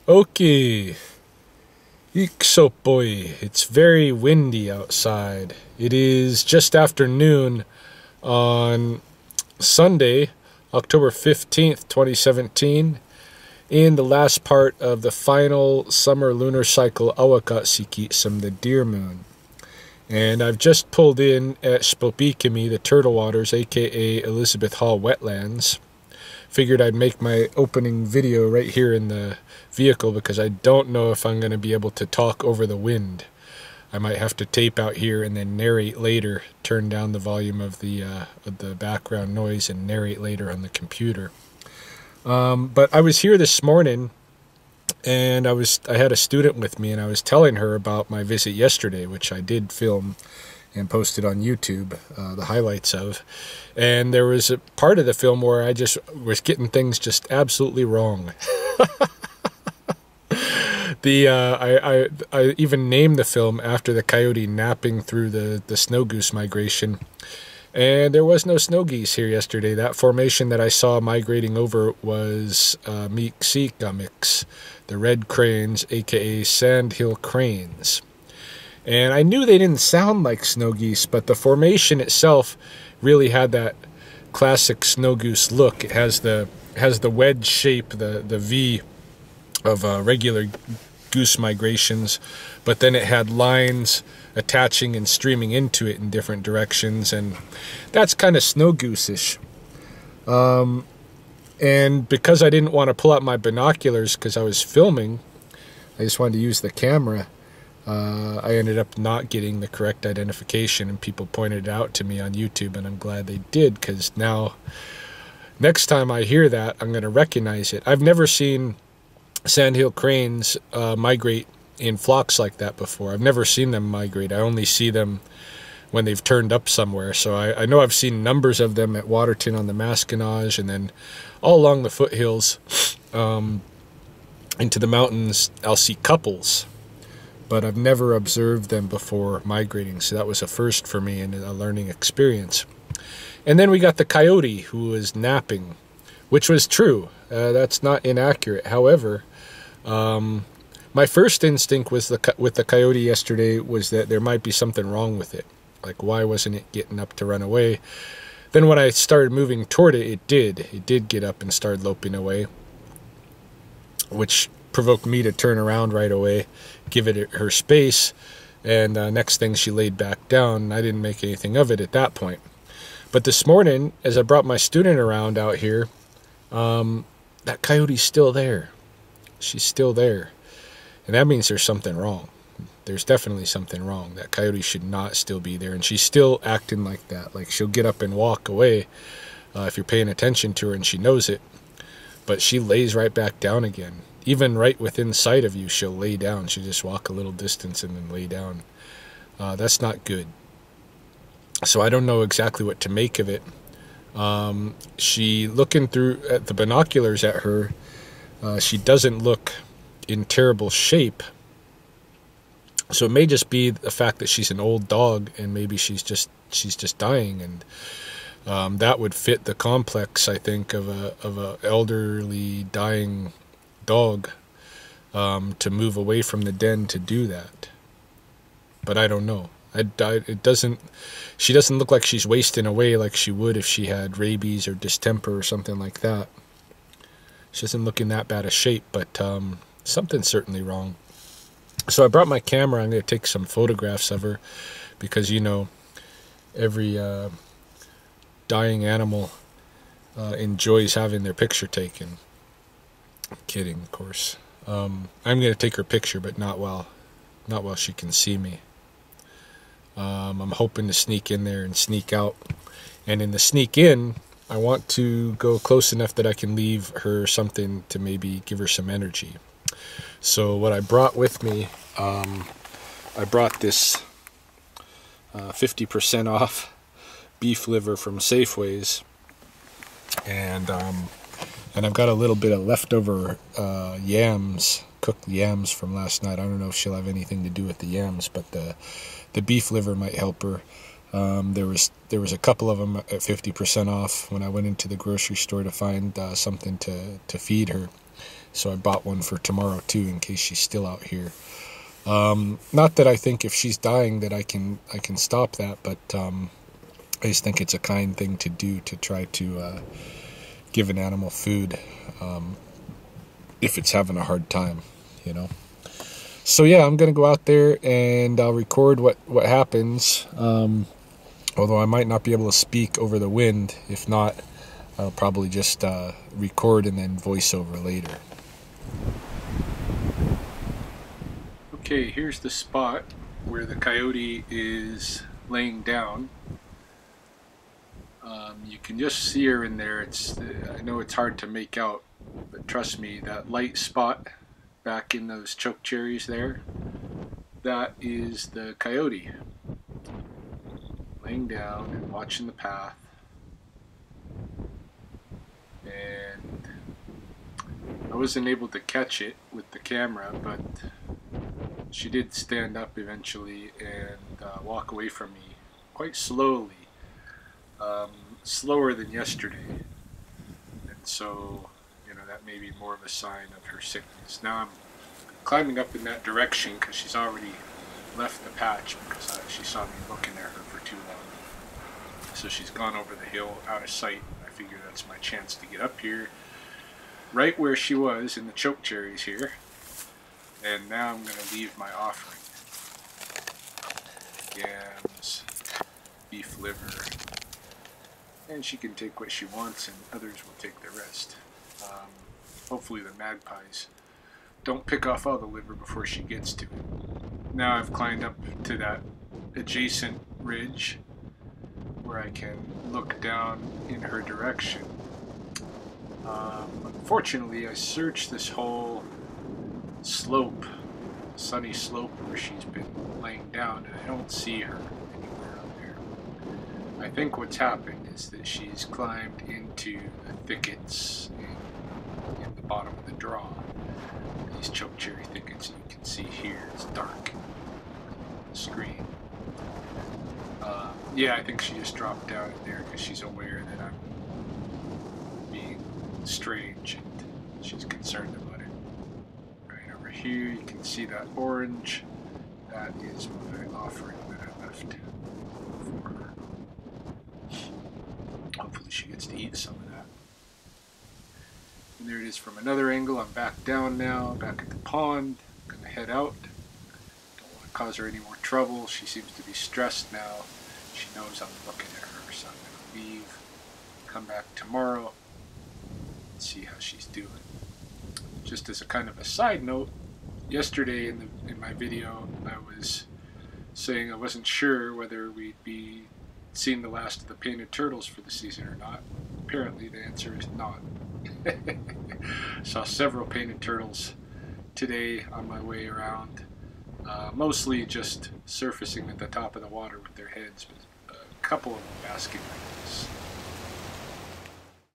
Okay, boy, it's very windy outside. It is just after noon on Sunday, October 15th, 2017, in the last part of the final summer lunar cycle Awakatsikitsum, the deer moon. And I've just pulled in at Spopikimi, the Turtle Waters, aka Elizabeth Hall Wetlands. Figured I'd make my opening video right here in the vehicle because I don't know if I'm going to be able to talk over the wind. I might have to tape out here and then narrate later, turn down the volume of the background noise and narrate later on the computer. But I was here this morning and I had a student with me and I was telling her about my visit yesterday, which I did film and posted on YouTube, the highlights of. And there was a part of the film where I just was getting things just absolutely wrong. I even named the film after the coyote napping through the snow goose migration. And there was no snow geese here yesterday. That formation that I saw migrating over was Meeksikamix, the red cranes, aka sandhill cranes. And I knew they didn't sound like snow geese, but the formation itself really had that classic snow goose look. It has the wedge shape, the V of regular goose migrations, but then it had lines attaching and streaming into it in different directions, and that's kind of snow goose-ish. And because I didn't want to pull out my binoculars because I was filming, I just wanted to use the camera. I ended up not getting the correct identification, and people pointed it out to me on YouTube, and I'm glad they did, because now, next time I hear that, I'm going to recognize it. I've never seen sandhill cranes migrate in flocks like that before. I've never seen them migrate. I only see them when they've turned up somewhere. So I know I've seen numbers of them at Waterton on the Maskinage, and then all along the foothills into the mountains I'll see couples. But I've never observed them before migrating, so that was a first for me and a learning experience. And then we got the coyote who was napping, which was true. That's not inaccurate. However, my first instinct was with the coyote yesterday was that there might be something wrong with it. Like, why wasn't it getting up to run away? Then when I started moving toward it, it did get up and start loping away, which provoked me to turn around right away, give it her space, and next thing she laid back down. I didn't make anything of it at that point. But this morning, as I brought my student around out here, that coyote's still there. She's still there. And that means there's something wrong. There's definitely something wrong. That coyote should not still be there. And she's still acting like that. Like, she'll get up and walk away if you're paying attention to her and she knows it. But she lays right back down again. Even right within sight of you, she'll lay down. She'll just walk a little distance and then lay down. That's not good. So I don't know exactly what to make of it. She, looking through at the binoculars at her, she doesn't look in terrible shape. So it may just be the fact that she's an old dog, and maybe she's just dying, and that would fit the complex, I think, of a elderly dying dog, to move away from the den to do that. But I don't know. She doesn't look like she's wasting away like she would if she had rabies or distemper or something like that. She doesn't look in that bad a shape, but something's certainly wrong. So I brought my camera. I'm going to take some photographs of her because, you know, every dying animal enjoys having their picture taken. I'm kidding, of course. I'm going to take her picture, but not while she can see me. I'm hoping to sneak in there and sneak out. And in the sneak in, I want to go close enough that I can leave her something to maybe give her some energy. So what I brought with me, I brought this 50% off beef liver from Safeways. And I've got a little bit of leftover yams, cooked yams from last night. I don't know if she'll have anything to do with the yams, but the beef liver might help her. There was a couple of them at 50% off when I went into the grocery store to find something to feed her. So I bought one for tomorrow too, in case she's still out here. Not that I think if she's dying that I can stop that, but I just think it's a kind thing to do, to try to give an animal food if it's having a hard time, you know. So yeah, I'm gonna go out there and I'll record what happens. Although I might not be able to speak over the wind. If not, I'll probably just record and then voice over later. Okay, here's the spot where the coyote is laying down. You can just see her in there. I know it's hard to make out, but trust me, that light spot back in those choke cherries there, that is the coyote laying down and watching the path. And I wasn't able to catch it with the camera, but she did stand up eventually and walk away from me quite slowly. Slower than yesterday, and so, you know, that may be more of a sign of her sickness. Now I'm climbing up in that direction because she's already left the patch, because she saw me looking at her for too long. So she's gone over the hill out of sight. I figure that's my chance to get up here, right where she was in the choke cherries here. And now I'm going to leave my offering. Yams, beef liver, and she can take what she wants and others will take the rest. Hopefully the magpies don't pick off all the liver before she gets to it. Now I've climbed up to that adjacent ridge where I can look down in her direction. Unfortunately, I searched this whole slope, sunny slope where she's been laying down, and I don't see her anywhere up there. I think what's happened is that she's climbed into the thickets in the bottom of the draw. These choke cherry thickets, you can see here, it's dark on the screen. Yeah, I think she just dropped down in there because she's aware that I'm being strange and she's concerned about it. Right over here, you can see that orange. That is my offering that I left for her. Hopefully she gets to eat some of that. And there it is from another angle. I'm back down now, back at the pond. I'm gonna head out. Don't want to cause her any more trouble. She seems to be stressed now. She knows I'm looking at her, so I'm gonna leave, come back tomorrow, and see how she's doing. Just as a kind of a side note, yesterday in my video, I was saying I wasn't sure whether we'd be seeing the last of the painted turtles for the season or not. Apparently the answer is not. Saw several painted turtles today on my way around, mostly just surfacing at the top of the water with their heads, but a couple of them basking like this.